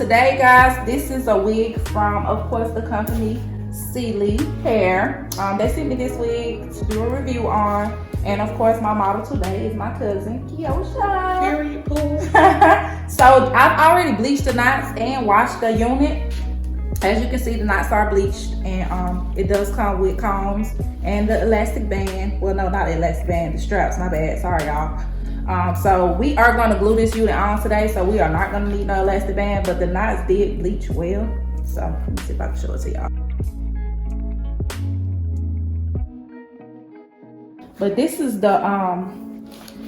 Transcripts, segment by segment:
today, guys, this is a wig from, of course, the company Celiehair. They sent me this wig to do a review on, and of course, my model today is my cousin Kiosha. Period, pool. So I've already bleached the knots and washed the unit. As you can see, the knots are bleached, and it does come with combs and the elastic band. Well, no, not the elastic band, the straps. My bad. Sorry, y'all. So we are going to glue this unit on today, so we are not going to need no elastic band, but the knots did bleach well. So let me see if I can show it to y'all. But this is the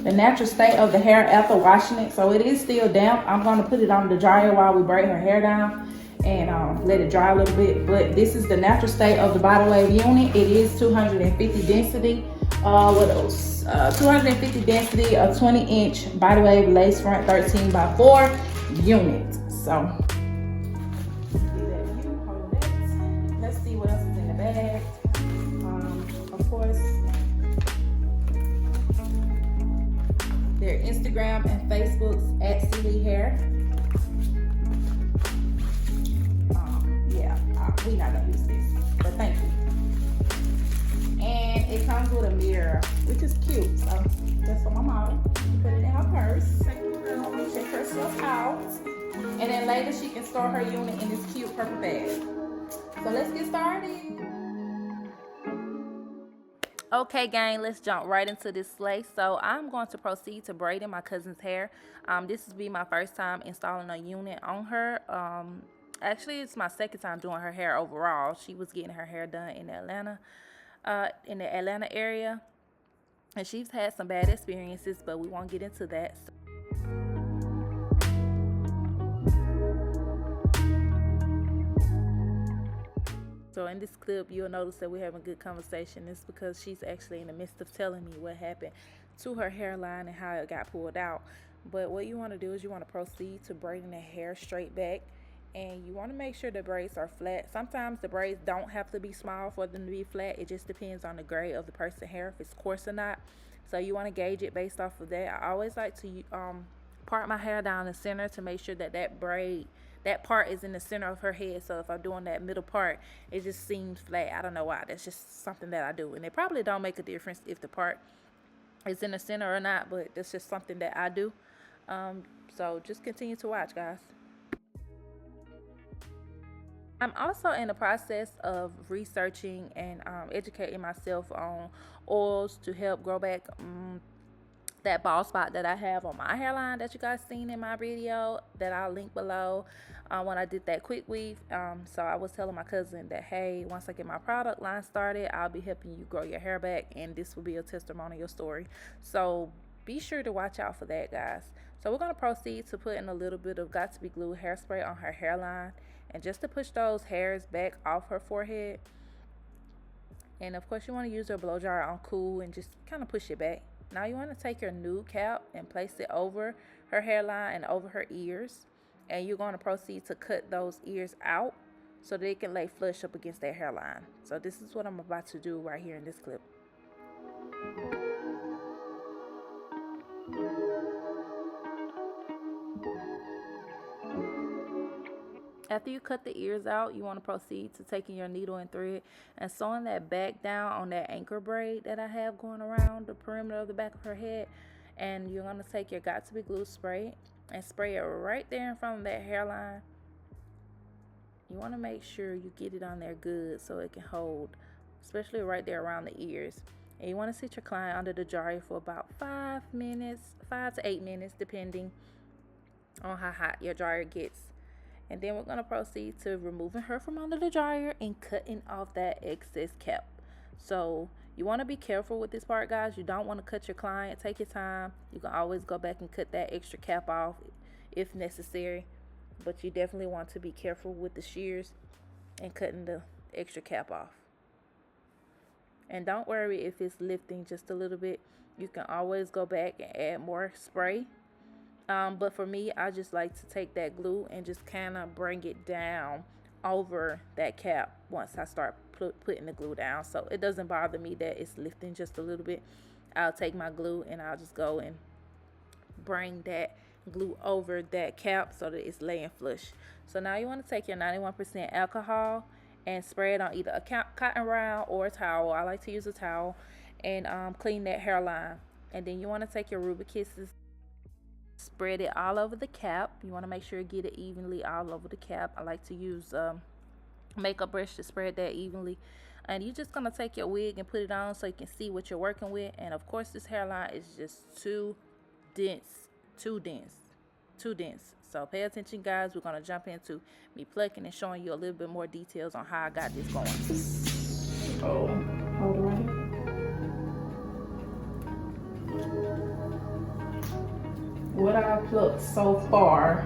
natural state of the hair after washing it. So it is still damp. I'm going to put it on the dryer while we braid her hair down and let it dry a little bit. But this is the natural state of the body wave unit. It is 250 density. What else? 250 density, a 20-inch body wave lace front 13 by 4 unit. So let's see what else is in the bag. Of course, their Instagram and Facebook's at celiehair. We're not gonna use this, but thank you. And it comes with a mirror, which is cute. So that's for my mom. Put it in her purse. Check herself out. And then later she can store her unit in this cute purple bag. So let's get started. Okay, gang, let's jump right into this lace. So I'm going to proceed to braiding my cousin's hair. This will be my first time installing a unit on her. Actually, it's my second time doing her hair overall. She was getting her hair done in Atlanta, area, and she's had some bad experiences, but we won't get into that. So in this clip, you'll notice that we're having a good conversation. It's because she's actually in the midst of telling me what happened to her hairline and how it got pulled out. But what you want to do is you want to proceed to braiding the hair straight back. And you want to make sure the braids are flat. Sometimes the braids don't have to be small for them to be flat. It just depends on the grade of the person's hair, if it's coarse or not. So you want to gauge it based off of that. I always like to part my hair down the center to make sure that that part is in the center of her head. So if I'm doing that middle part, it just seems flat. I don't know why. That's just something that I do. And it probably don't make a difference if the part is in the center or not, but that's just something that I do. So just continue to watch, guys. I'm also in the process of researching and educating myself on oils to help grow back that bald spot that I have on my hairline that you guys seen in my video that I'll link below when I did that quick weave. So I was telling my cousin that, hey, once I get my product line started, I'll be helping you grow your hair back, and this will be a testimonial story. So be sure to watch out for that, guys. So we're going to proceed to putting a little bit of Got To Be Glue hairspray on her hairline, and just to push those hairs back off her forehead. And of course you want to use your blow dryer on cool and just kind of push it back. Now you want to take your nude cap and place it over her hairline and over her ears, and you're going to proceed to cut those ears out so they can lay flush up against their hairline. So this is what I'm about to do right here in this clip. After you cut the ears out, you want to proceed to taking your needle and thread and sewing that back down on that anchor braid that I have going around the perimeter of the back of her head. And you're going to take your Got To Be Glue spray and spray it right there in front of that hairline. You want to make sure you get it on there good so it can hold, especially right there around the ears. And you want to sit your client under the dryer for about 5 to 8 minutes, depending on how hot your dryer gets. And then we're going to proceed to removing her from under the dryer and cutting off that excess cap. So you want to be careful with this part, guys. You don't want to cut your client. Take your time. You can always go back and cut that extra cap off if necessary. But you definitely want to be careful with the shears and cutting the extra cap off. And don't worry if it's lifting just a little bit. You can always go back and add more spray. But for me, I just like to take that glue and just kind of bring it down over that cap once I start putting the glue down. So it doesn't bother me that it's lifting just a little bit. I'll take my glue and I'll just go and bring that glue over that cap so that it's laying flush. So now you want to take your 91% alcohol and spray it on either a cotton round or a towel. I like to use a towel, and clean that hairline. And then you want to take your Ruby Kisses, spread it all over the cap. You want to make sure you get it evenly all over the cap. I like to use makeup brush to spread that evenly. And you're just going to take your wig and put it on so you can see what you're working with. And of course, this hairline is just too dense, too dense, too dense. So pay attention, guys. We're going to jump into me plucking and showing you a little bit more details on how I got this going. Oh, hold on. What I've plucked so far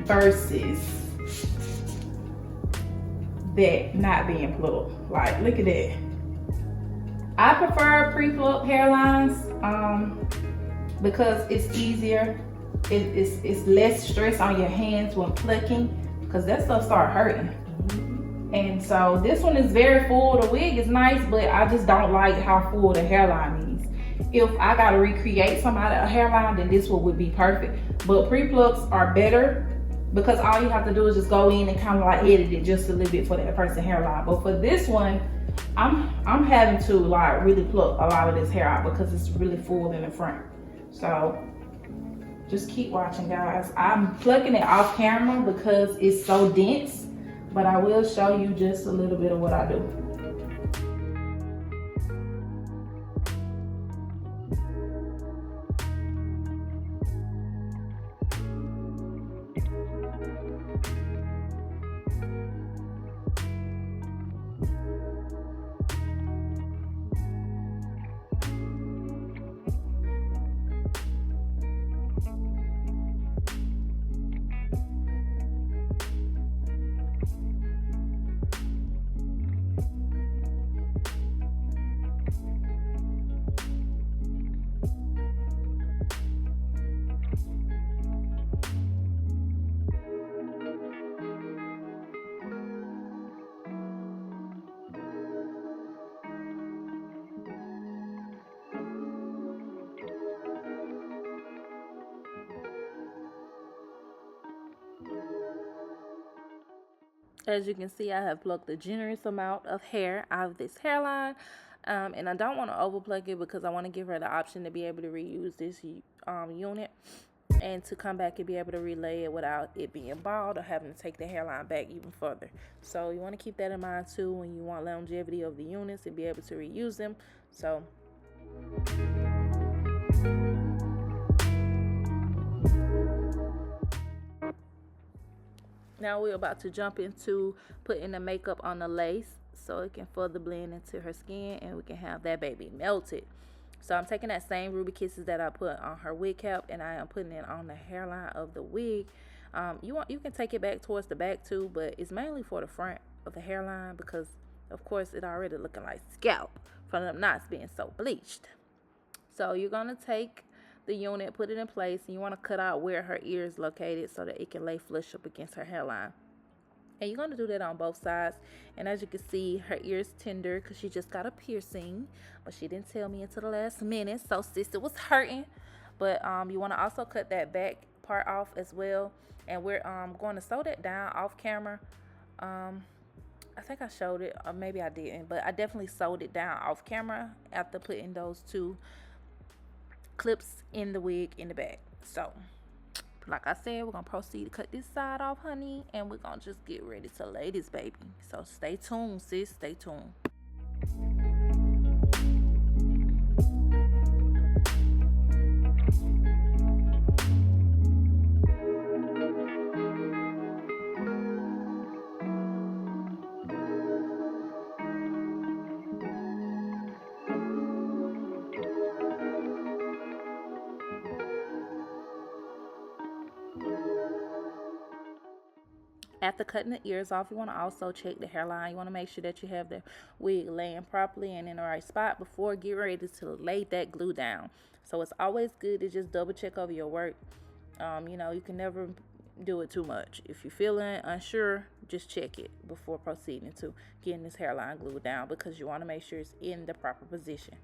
versus that not being plucked. Like, look at that. I prefer pre-plucked hairlines because it's easier. It's less stress on your hands when plucking, because that stuff start hurting. And so this one is very full. The wig is nice, but I just don't like how full the hairline is. If I gotta recreate somebody a hairline, then this one would be perfect. But pre-plucks are better because all you have to do is just go in and kind of like edit it just a little bit for that person's hairline. But for this one, I'm having to like really pluck a lot of this hair out because it's really full in the front. So just keep watching, guys. I'm plucking it off camera because it's so dense, but I will show you just a little bit of what I do. As you can see, I have plucked a generous amount of hair out of this hairline. And I don't want to overpluck it because I want to give her the option to be able to reuse this unit and to come back and be able to relay it without it being bald or having to take the hairline back even further. So you want to keep that in mind too when you want longevity of the units and be able to reuse them. So now we're about to jump into putting the makeup on the lace so it can further blend into her skin and we can have that baby melted. So I'm taking that same Ruby Kisses that I put on her wig cap and I am putting it on the hairline of the wig. You can take it back towards the back too, but it's mainly for the front of the hairline because of course it already looking like scalp from them knots being so bleached. So you're gonna take the unit, put it in place, and you want to cut out where her ear is located so that it can lay flush up against her hairline. And you're going to do that on both sides. And as you can see, her ear is tender because she just got a piercing, but she didn't tell me until the last minute, so sis, it was hurting. But you want to also cut that back part off as well, and we're going to sew that down off camera. I think I showed it, or maybe I didn't, but I definitely sewed it down off camera after putting those two clips in the wig in the back. So like I said, we're gonna proceed to cut this side off, honey, and we're gonna just get ready to lay this baby. So stay tuned, sis, stay tuned. After cutting the ears off, you want to also check the hairline. You want to make sure that you have the wig laying properly and in the right spot before getting ready to lay that glue down. So it's always good to just double check over your work. You know, you can never do it too much. If you're feeling unsure, just check it before proceeding to getting this hairline glued down, because you want to make sure it's in the proper position.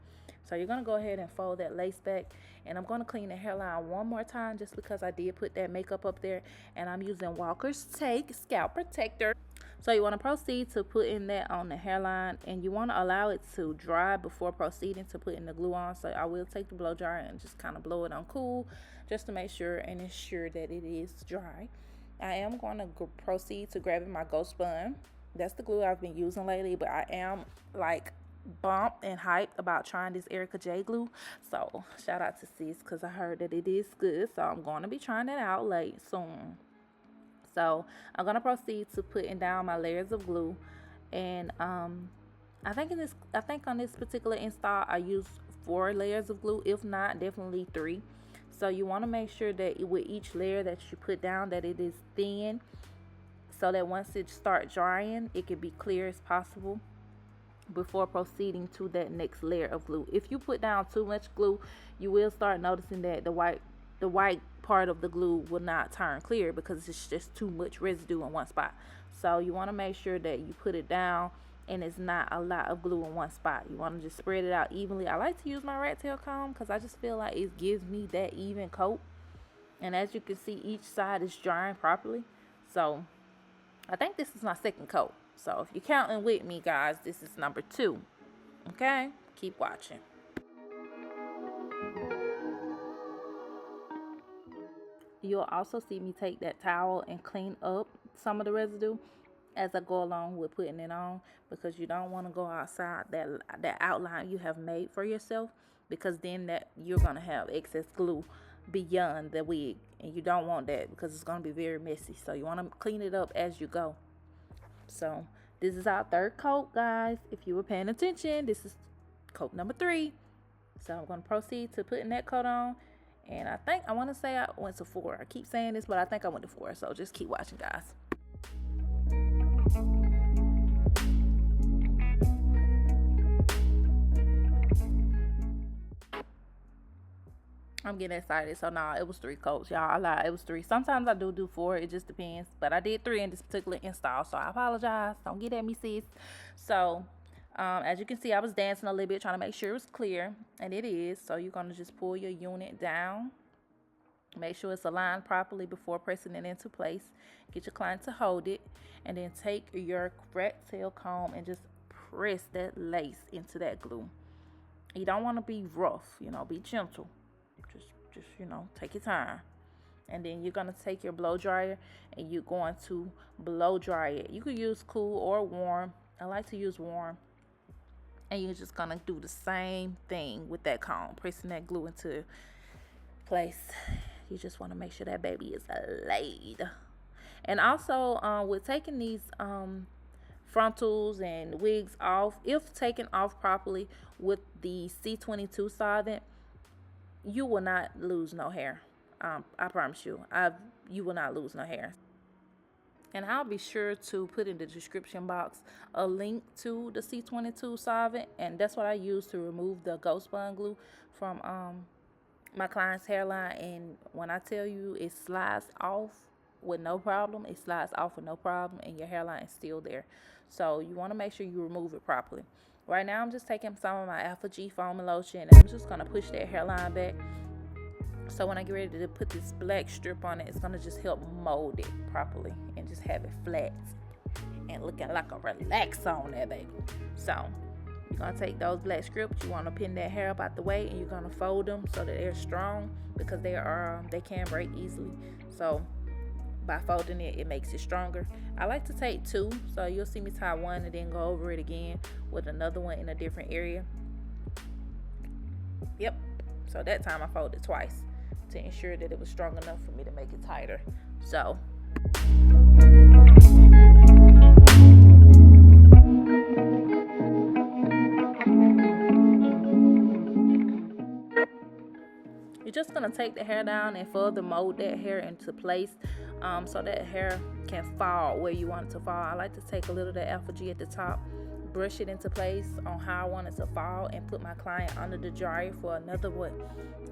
So you're going to go ahead and fold that lace back, and I'm going to clean the hairline one more time just because I did put that makeup up there, and I'm using Walker's Take Scalp Protector. So you want to proceed to putting that on the hairline, and you want to allow it to dry before proceeding to putting the glue on. So I will take the blow dryer and just kind of blow it on cool just to make sure and ensure that it is dry. I am going to proceed to grabbing my Ghost Bun. That's the glue I've been using lately, but I am like bumped and hyped about trying this Erica J glue. So shout out to sis, because I heard that it is good. So I'm going to be trying that out late soon. So I'm going to proceed to putting down my layers of glue, and I think on this particular install I used 4 layers of glue, if not definitely 3. So you want to make sure that with each layer that you put down that it is thin, so that once it starts drying it can be clear as possible before proceeding to that next layer of glue. If you put down too much glue, you will start noticing that the white part of the glue will not turn clear because it's just too much residue in one spot. So you want to make sure that you put it down and it's not a lot of glue in one spot. You want to just spread it out evenly. I like to use my rat tail comb because I just feel like it gives me that even coat, and as you can see, each side is drying properly. So I think this is my second coat. So if you're counting with me, guys, this is number 2. Okay, keep watching. You'll also see me take that towel and clean up some of the residue as I go along with putting it on, because you don't want to go outside that outline you have made for yourself, because then that you're going to have excess glue beyond the wig, and you don't want that because it's going to be very messy. So you want to clean it up as you go. So this is our 3rd coat, guys. If you were paying attention, this is coat number 3. So I'm going to proceed to putting that coat on. And I want to say I went to 4. I keep saying this, but I think I went to 4. So just keep watching, guys. I'm getting excited. So nah, it was 3 coats, y'all. I lied. It was 3. Sometimes I do 4. It just depends. But I did 3 in this particular install. So I apologize. Don't get at me, sis. So as you can see, I was dancing a little bit trying to make sure it was clear, and it is. So you're going to just pull your unit down, make sure it's aligned properly before pressing it into place. Get your client to hold it, and then take your rat tail comb and just press that lace into that glue. You don't want to be rough, be gentle. Just take your time. And then you're going to take your blow dryer and you're going to blow dry it. You could use cool or warm. I like to use warm. And you're just going to do the same thing with that comb, pressing that glue into place. You just want to make sure that baby is laid. And also with taking these frontals and wigs off, if taken off properly with the C22 solvent, you will not lose no hair. I promise you, you will not lose no hair. And I'll be sure to put in the description box a link to the C22 solvent. And that's what I use to remove the Ghost Bun glue from my client's hairline. And when I tell you it slides off with no problem, it slides off with no problem, and your hairline is still there. So you want to make sure you remove it properly. Right now I'm just taking some of my Alpha G foam and lotion, and I'm just going to push that hairline back. So when I get ready to put this black strip on it, it's going to just help mold it properly and just have it flat and looking like a relax on there, baby. So you're going to take those black strips, you want to pin that hair up out the way, and you're going to fold them so that they're strong, because they can break easily. So by folding it, it makes it stronger. I like to take 2, so you'll see me tie 1 and then go over it again with another one in a different area. Yep. So that time I folded twice to ensure that it was strong enough for me to make it tighter. So you're just going to take the hair down and further mold that hair into place, so that hair can fall where you want it to fall. I like to take a little of the Alpha G at the top, brush it into place on how I want it to fall and put my client under the dryer for another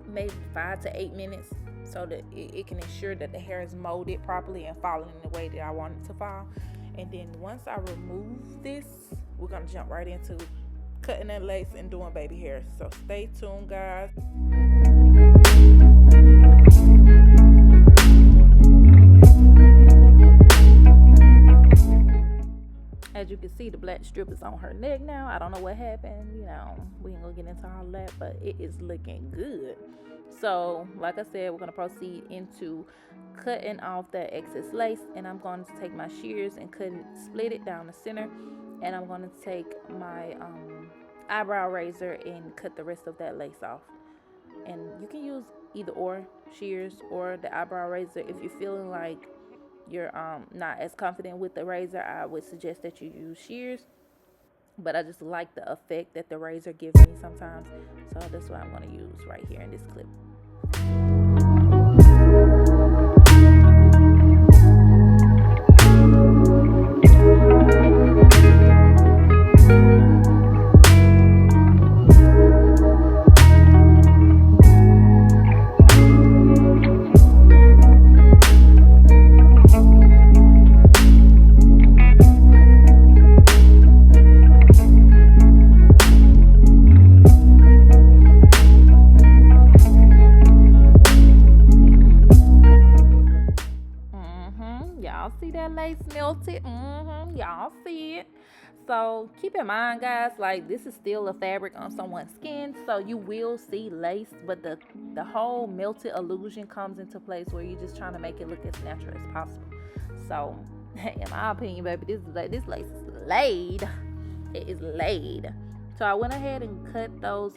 maybe 5 to 8 minutes, so that it can ensure that the hair is molded properly and falling in the way that I want it to fall. And then once I remove this, we're gonna jump right into cutting that lace and doing baby hairs. So stay tuned, guys. As you can see, the black strip is on her neck now. I don't know what happened. You know, we ain't gonna get into all that, but it is looking good. So, like I said, we're gonna proceed into cutting off that excess lace, and I'm going to take my shears and split it down the center, and I'm going to take my eyebrow razor and cut the rest of that lace off. And you can use either or, shears or the eyebrow razor. If you're feeling like you're not as confident with the razor, I would suggest that you use shears, but I just like the effect that the razor gives me sometimes, so that's what I'm going to use right here in this clip. Y'all see that lace melted? Y'all see it? So keep in mind, guys, like, this is still a fabric on someone's skin, so you will see lace, but the whole melted illusion comes into place where you're just trying to make it look as natural as possible. So in my opinion, baby, this lace is laid. It is laid. So I went ahead and cut those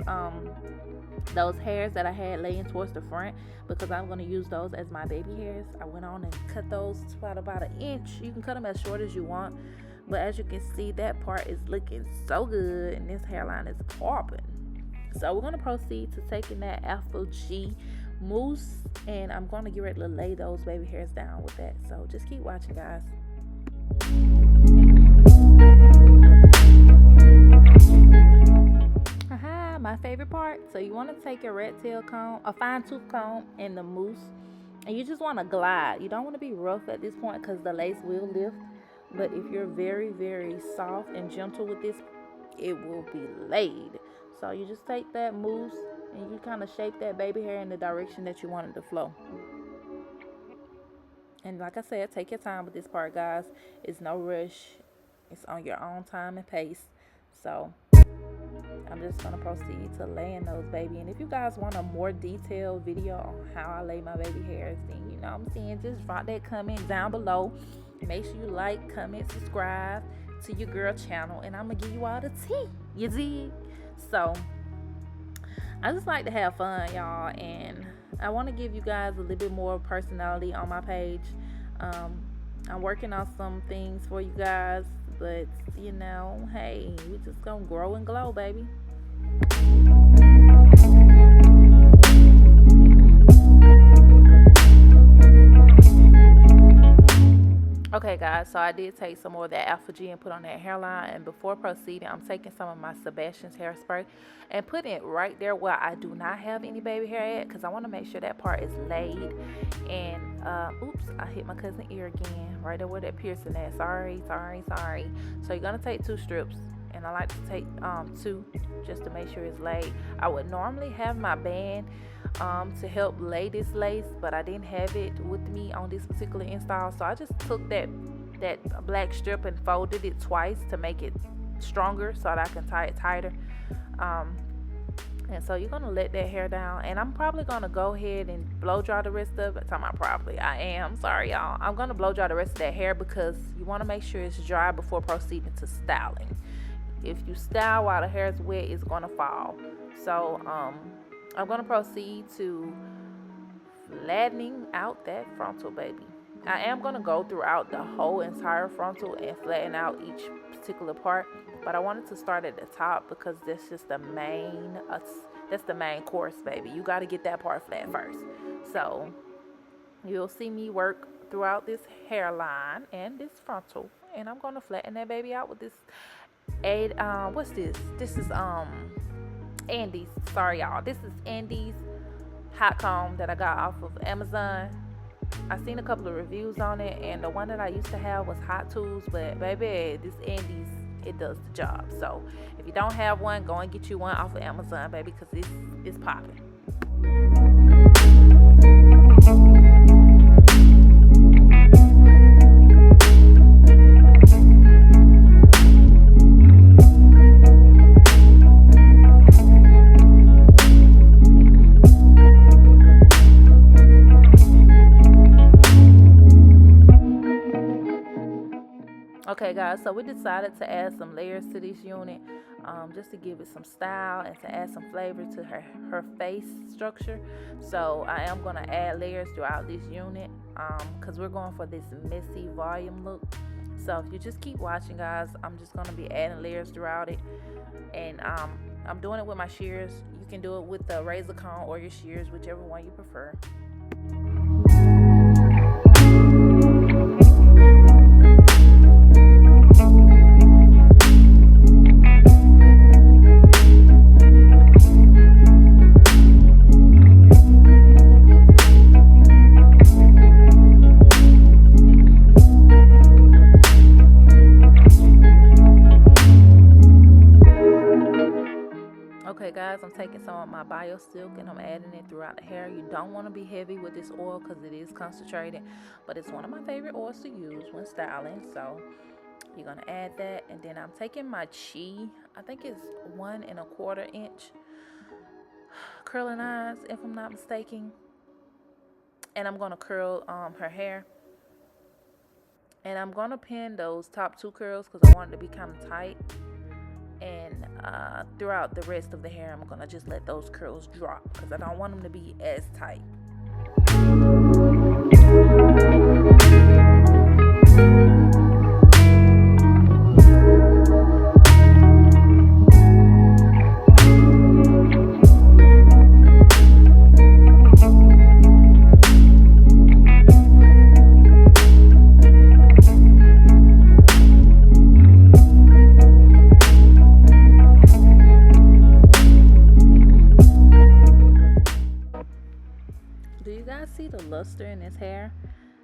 hairs that I had laying towards the front, because I'm going to use those as my baby hairs. I went on and cut those about 1 inch. You can cut them as short as you want, but as you can see, that part is looking so good, and this hairline is popping. So we're going to proceed to taking that Afro-G mousse, and I'm going to get ready to lay those baby hairs down with that. So just keep watching, guys. My favorite part. So you want to take a rat tail comb, a fine tooth comb, and the mousse, and you just want to glide. You don't want to be rough at this point because the lace will lift, but if you're very, very soft and gentle with this, it will be laid. So you just take that mousse and you kind of shape that baby hair in the direction that you want it to flow. And like I said, take your time with this part, guys. It's no rush. It's on your own time and pace. So I'm just going to proceed to laying those, baby. And if you guys want a more detailed video on how I lay my baby hairs, then you know what I'm saying, just drop that comment down below. Make sure you like, comment, subscribe to your girl channel, and I'm going to give you all the tea. You dig? So I just like to have fun, y'all, and I want to give you guys a little bit more personality on my page. I'm working on some things for you guys, but you know, hey, we just gonna grow and glow, baby. Okay, guys, so I did take some more of that Afro-G and put on that hairline, and before proceeding, I'm taking some of my Sebastian's hairspray and putting it right there where I do not have any baby hair at, because I want to make sure that part is laid. And oops, I hit my cousin's ear again, right there where that piercing at. Sorry. So you're gonna take 2 strips, and I like to take 2 just to make sure it's laid. I would normally have my band to help lay this lace, but I didn't have it with me on this particular install, so I just took that black strip and folded it twice to make it stronger so that I can tie it tighter. And so you're gonna let that hair down, and I'm probably gonna go ahead and blow dry the rest of it. I am sorry, y'all. I'm gonna blow dry the rest of that hair because you want to make sure it's dry before proceeding to styling. If you style while the hair is wet, it's gonna fall. So I'm going to proceed to flattening out that frontal, baby. I am going to go throughout the whole entire frontal and flatten out each particular part, but I wanted to start at the top because that's just the main, that's the main course, baby. You got to get that part flat first. So you'll see me work throughout this hairline and this frontal, and I'm going to flatten that baby out with this what's this? This is Andis. Sorry y'all. This is Andis Hot Comb that I got off of Amazon. I seen a couple of reviews on it, and the one that I used to have was Hot Tools, but baby, this Andis, it does the job. So if you don't have one, go and get you one off of Amazon, baby, because it's popping. Okay guys, so we decided to add some layers to this unit, just to give it some style and to add some flavor to her face structure. So I am going to add layers throughout this unit, because we're going for this messy volume look. So if you just keep watching guys, I'm just going to be adding layers throughout it. And I'm doing it with my shears. You can do it with the razor comb or your shears, whichever one you prefer. Okay guys, I'm taking some of my bio silk and I'm adding it throughout the hair. You don't want to be heavy with this oil because it is concentrated, but it's one of my favorite oils to use when styling. So you're going to add that, and then I'm taking my Chi, I think it's 1 1/4 inch curling irons if I'm not mistaken, and I'm going to curl her hair. And I'm going to pin those top 2 curls because I want it to be kind of tight. And throughout the rest of the hair, I'm going to just let those curls drop because I don't want them to be as tight. Do you guys see the luster in this hair?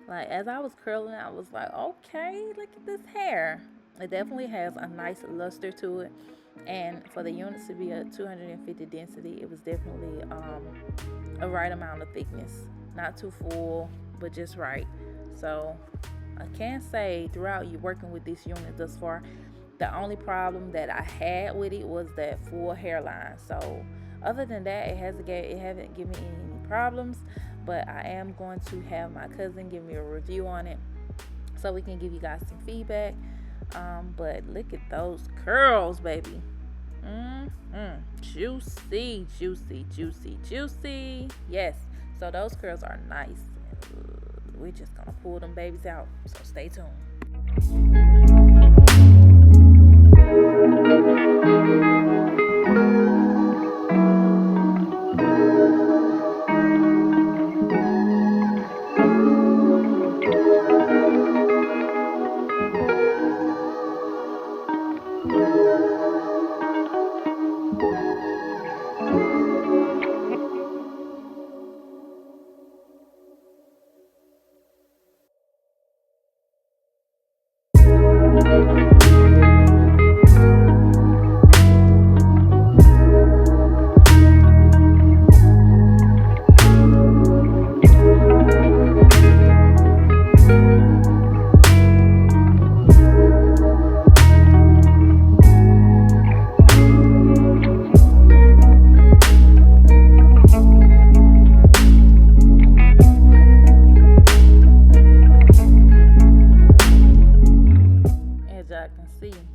Like, as I was curling, I was like, okay, look at this hair. It definitely has a nice luster to it. And for the units to be a 250 density, it was definitely a right amount of thickness. Not too full, but just right. So I can say throughout you working with this unit thus far, the only problem that I had with it was that full hairline. So other than that, it hasn't given me any problems. But I am going to have my cousin give me a review on it so we can give you guys some feedback. But look at those curls, baby. Juicy, juicy, juicy, juicy. Yes, so those curls are nice. We're just gonna pull them babies out, so stay tuned.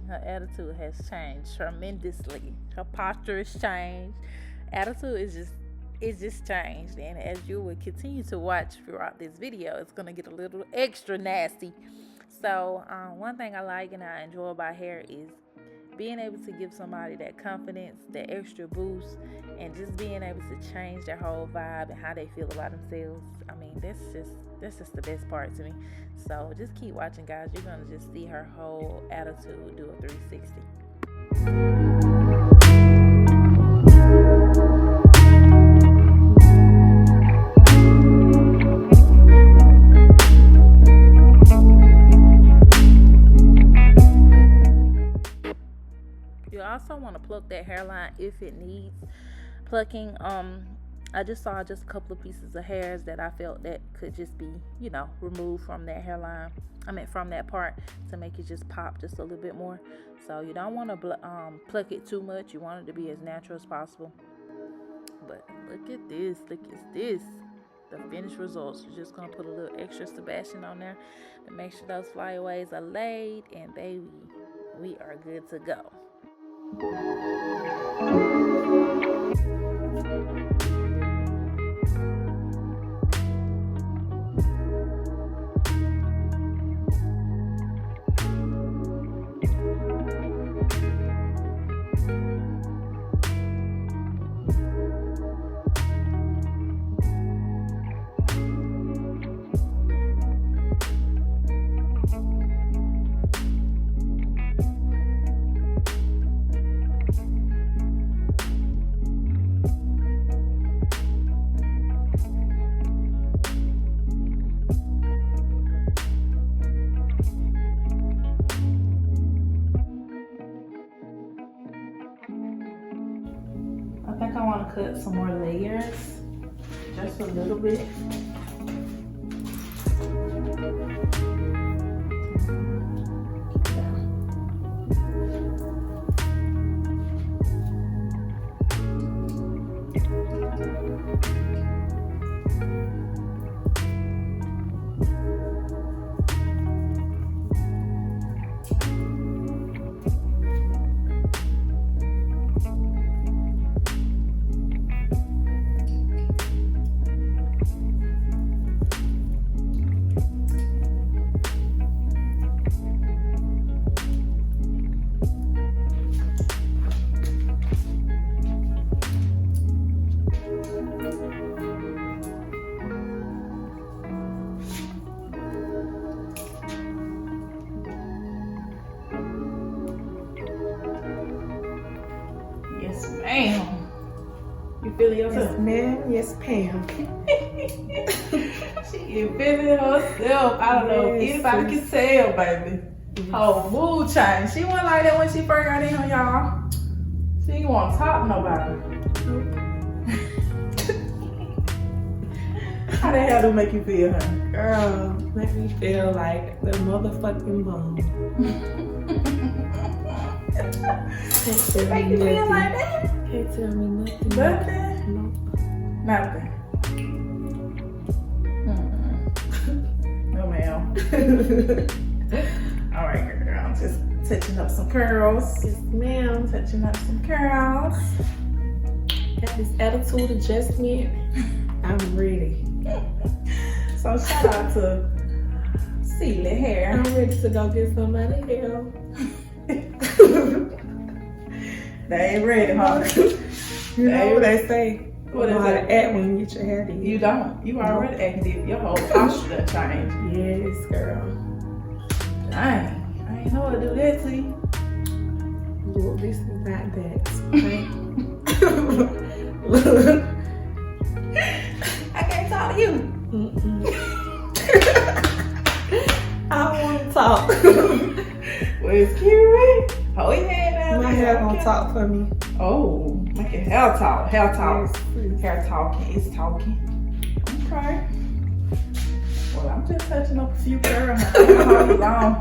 Her attitude has changed tremendously. Her posture has changed. Attitude is just changed. And as you will continue to watch throughout this video, it's gonna get a little extra nasty. So one thing I like and I enjoy about hair is being able to give somebody that confidence, that extra boost, and just being able to change their whole vibe and how they feel about themselves. I mean, that's just the best part to me. So just keep watching, guys. You're gonna just see her whole attitude do a 360. You also want to pluck that hairline if it needs plucking. I just saw just a couple of pieces of hairs that I felt that could just be, you know, removed from that hairline. I mean, from that part to make it just pop just a little bit more. So you don't want to pluck it too much. You want it to be as natural as possible. But look at this. Look at this. The finished results. You're just going to put a little extra Sebastian on there to make sure those flyaways are laid. And baby, we are good to go. I think I want to cut some more layers, just a little bit. Yes, ma'am. You feeling yourself? Yes, ma'am. Yes, Pam. She is feeling herself. I don't know if anybody can tell, baby. Whole mood change. She wasn't like that when she first got in here, y'all. She didn't want to talk to nobody. How the hell do it make you feel, honey? Girl, make me feel like the motherfucking bum. Make you feel like that? Can't tell me nothing. Nothing? No. Nothing. No, ma'am. All right, girl. I'm just touching up some curls. Yes, ma'am. Touching up some curls. Got this attitude adjustment. I'm ready. So shout out to Celie hair. I'm ready to go get somebody hair. They ain't ready, huh? You know what they say. What you know is how it? to act when you get your hair did. You don't. You already acted. Your whole posture done changed. Yes, girl. Dang. I ain't know how to do that to you. Look, this is not that. I can't talk to you. I don't want to talk. Well, excuse me. Hold your head down. My hair gonna talk for me. Oh, make it hair talk. Hair talk. Yes, please. Hair talking. It's talking. Okay. Well, I'm just touching up a few curls. I won't hold you long.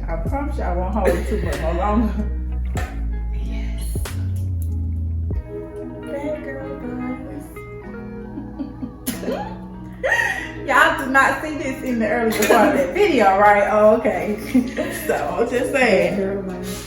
I promise you I won't hold you too much more longer. Yes. Bad girl vibes. Y'all did not see this in the earlier part of that video, right? Oh, okay. So, just Bad saying. girl vibes.